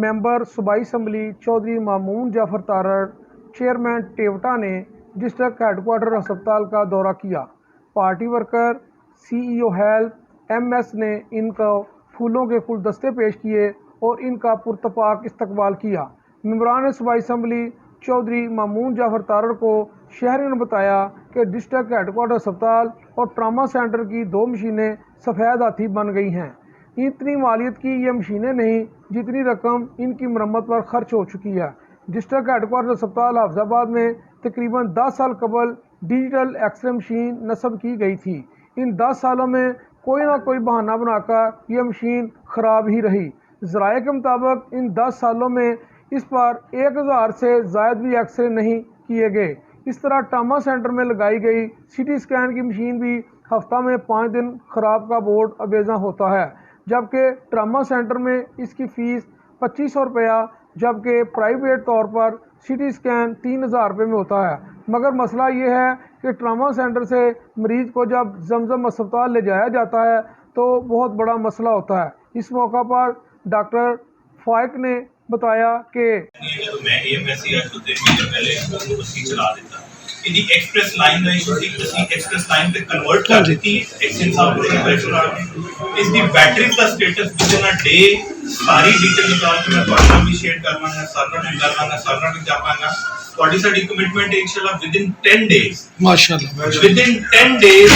ممبر صوبائی اسمبلی چودھری مامون جعفر Tarar chairman Toyota نے district head quarter ہسپتال کا دورہ کیا۔ پارٹی ورکر سی ای او ہیلتھ ایم ایس نے ان کو پھولوں کے گلدستے پیش کیے اور ان کا پرتپاک استقبال کیا۔ ممبران صوبائی اسمبلی چودھری مامون جعفر تارڑ کو شہریوں نے بتایا کہ ڈسٹرکٹ ہیڈ کوارٹر ہسپتال اور ٹراما سینٹر کی 2 مشینیں سفید ہاتھی بن گئی ہیں۔ اتنی مالیت کی یہ مشینیں نہیں جتنی رقم ان کی مرمت پر خرچ ہو چکی ہے۔ ڈسٹرکٹ ہیڈ کوارٹر ہسپتال حافظ آباد میں تقریباً 10 سال قبل ڈیجیٹل ایکس رے مشین نصب کی گئی تھی۔ ان 10 سالوں میں کوئی نہ کوئی بہانہ بنا کر یہ مشین خراب ہی رہی۔ ذرائع کے مطابق ان 10 سالوں میں اس پر 1000 سے زائد بھی ایکس رے نہیں کیے گئے۔ اس طرح ٹراما سینٹر میں لگائی گئی سی ٹی اسکین کی مشین بھی ہفتہ میں 5 دن خراب کا بورڈ ابیزاں ہوتا ہے، جبکہ ٹراما سینٹر میں اس کی فیس 2500 روپیہ جبکہ پرائیویٹ طور پر سی ٹی اسکین 3000 روپے میں ہوتا ہے۔ مگر مسئلہ یہ ہے کہ ٹراما سینٹر سے مریض کو جب زمزم اسپتال لے جایا جاتا ہے تو بہت بڑا مسئلہ ہوتا ہے۔ اس موقع پر ڈاکٹر فائق نے بتایا کہ میں ایکسپریس لائن میں ایکسپریس لائن پہ کنورٹ کر دیتی اس کی بیٹری کا status within a day ساری ڈیٹیل نکال کے میں پڑھنا بھی شیئر کرنا ہے، سرور بھی کر لاں گا، سرور بھی کر لاں گا۔ تھوڑی ساری کمٹمنٹ ہے انشاءاللہ ود ان 10 days ماشاءاللہ ود ان 10 days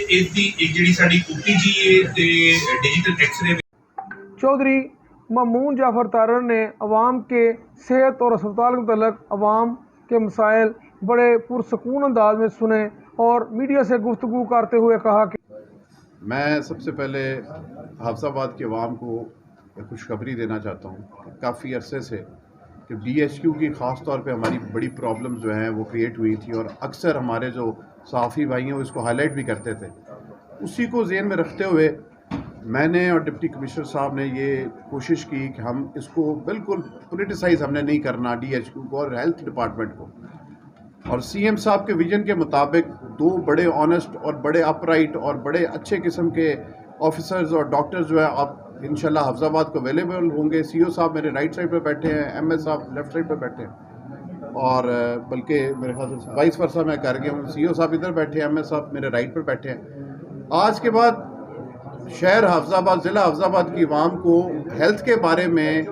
اس دی ایک جڑی ساری او پی جی ہے تے ڈیجیٹل ایکس رے۔ چودھری مامون جعفر تارڑ نے عوام کے صحت اور ہسپتال کے متعلق عوام کے مسائل بڑے پرسکون انداز میں سنے اور میڈیا سے گفتگو کرتے ہوئے کہا کہ میں سب سے پہلے حافظ آباد کے عوام کو خوشخبری دینا چاہتا ہوں۔ کافی عرصے سے کہ ڈی ایچ کیو کی خاص طور پہ ہماری بڑی پرابلمز جو ہیں وہ کریٹ ہوئی تھی اور اکثر ہمارے جو صحافی بھائی ہیں وہ اس کو ہائی لائٹ بھی کرتے تھے۔ اسی کو ذہن میں رکھتے ہوئے میں نے اور ڈپٹی کمشنر صاحب نے یہ کوشش کی کہ ہم اس کو بالکل پولیٹیسائز ہم نے نہیں کرنا ڈی ایچ کیو کو اور ہیلتھ ڈپارٹمنٹ کو، اور سی ایم صاحب کے ویژن کے مطابق 2 بڑے آنیسٹ اور بڑے اپ رائٹ اور بڑے اچھے قسم کے آفیسرز اور ڈاکٹرز جو ہے آپ انشاءاللہ حافظ آباد کو اویلیبل ہوں گے۔ سی او صاحب میرے رائٹ سائڈ پہ بیٹھے ہیں، ایم ایس صاحب لیفٹ سائڈ پہ بیٹھے ہیں، اور بلکہ میرے خیال سے وائس ورثہ میں کر گیا ہوں، سی او صاحب ادھر بیٹھے ہیں، ایم ایس صاحب میرے رائٹ پر بیٹھے ہیں۔ آج کے بعد شہر حافظ آباد، ضلع حافظ آباد کی عوام کو ہیلتھ کے بارے میں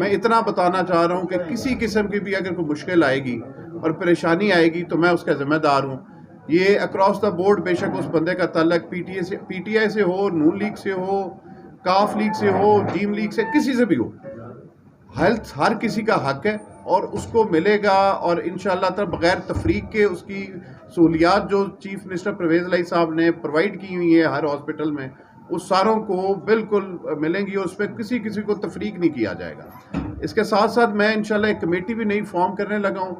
اتنا بتانا چاہ رہا ہوں کہ کسی قسم کی بھی اگر کوئی مشکل آئے گی اور پریشانی آئے گی تو میں اس کا ذمہ دار ہوں۔ یہ اکراس دا بورڈ بے شک اس بندے کا تعلق پی ٹی آئی سے ہو، نون لیگ سے ہو، کاف لیگ سے ہو، جیم لیگ سے، کسی سے بھی ہو، ہیلتھ ہر کسی کا حق ہے اور اس کو ملے گا، اور انشاءاللہ تعالی بغیر تفریق کے اس کی سہولیات جو چیف منسٹر پرویز الہی صاحب نے پرووائڈ کی ہوئی ہے ہر ہاسپٹل میں اس ساروں کو بالکل ملیں گی، اور اس میں کسی کو تفریق نہیں کیا جائے گا۔ اس کے ساتھ ساتھ میں انشاءاللہ ایک کمیٹی بھی نئی فارم کرنے لگا ہوں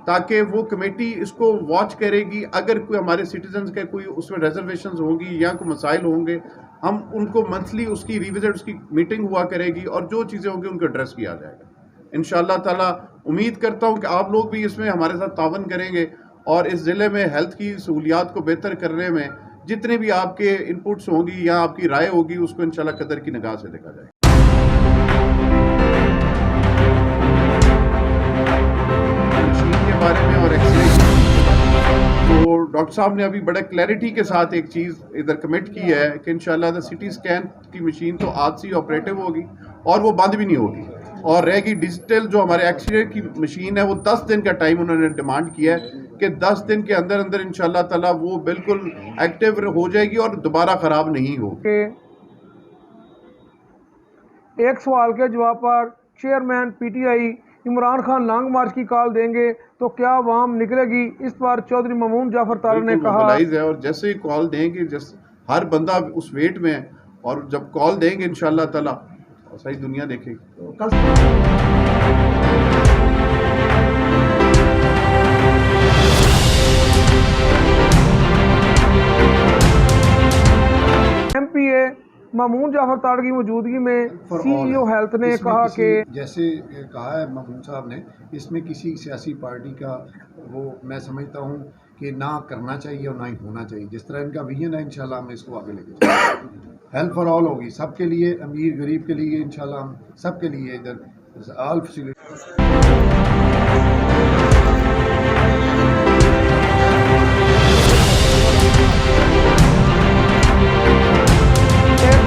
تاکہ وہ کمیٹی اس کو واچ کرے گی، اگر کوئی ہمارے سٹیزنز کے کوئی اس میں ریزرویشنز ہوں گی یا کوئی مسائل ہوں گے ہم ان کو منتھلی اس کی ریوزٹ، اس کی میٹنگ ہوا کرے گی اور جو چیزیں ہوں گی ان کو ایڈریس کیا جائے گا۔ انشاءاللہ تعالی امید کرتا ہوں کہ آپ لوگ بھی اس میں ہمارے ساتھ تعاون کریں گے اور اس ضلع میں ہیلتھ کی سہولیات کو بہتر کرنے میں جتنے بھی آپ کے انپٹس ہوں گی یا آپ کی رائے ہوگی اس کو انشاءاللہ قدر کی نگاہ سے دیکھا جائے گا۔ مشین کے بارے میں اور ایکس رے تو ڈاکٹر صاحب نے ابھی بڑے کلیئرٹی کے ساتھ ایک چیز ادھر کمٹ کی ہے کہ انشاءاللہ سی ٹی اسکین کی مشین تو آج سے آپریٹو ہوگی اور وہ بند بھی نہیں ہوگی، اور رہے گی ڈیجیٹل جو ہمارے ایکس رے کی مشین ہے وہ 10 دن کا ٹائم انہوں نے ڈیمانڈ کیا ہے کہ 10 دن کے اندر انشاءاللہ تعالی وہ بالکل ایکٹیو ہو جائے گی اور دوبارہ خراب نہیں ہوگی۔ ایک سوال کے جواب پر chairman P T I Imran Khan long march کی کال دیں گے تو کیا عوام نکلے گی؟ اس پر چودھری مامون جعفر تارڑ نے کہا موبلائز ہے، اور جیسے ہی کال دیں گے ہر بندہ اس ویٹ میں ہے، اور جب کال دیں گے انشاءاللہ تعالی ساری دنیا دیکھے گی۔ ایم پی اے مامون جعفر تارڑ کی موجودگی میں سی ای او ہیلتھ نے کہا کہ جیسے کہا ہے مامون صاحب نے، اس میں کسی سیاسی پارٹی کا وہ میں سمجھتا ہوں کہ نہ کرنا چاہیے اور نہ ہی ہونا چاہیے۔ جس طرح ان کا ویژن ہے انشاءاللہ ہم اس کو آگے لے کے چلیں۔ ہیلتھ فار آل ہوگی، سب کے لیے، امیر غریب کے لیے، انشاءاللہ ہم سب کے لیے ادھر all facilities.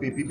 PPP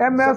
MS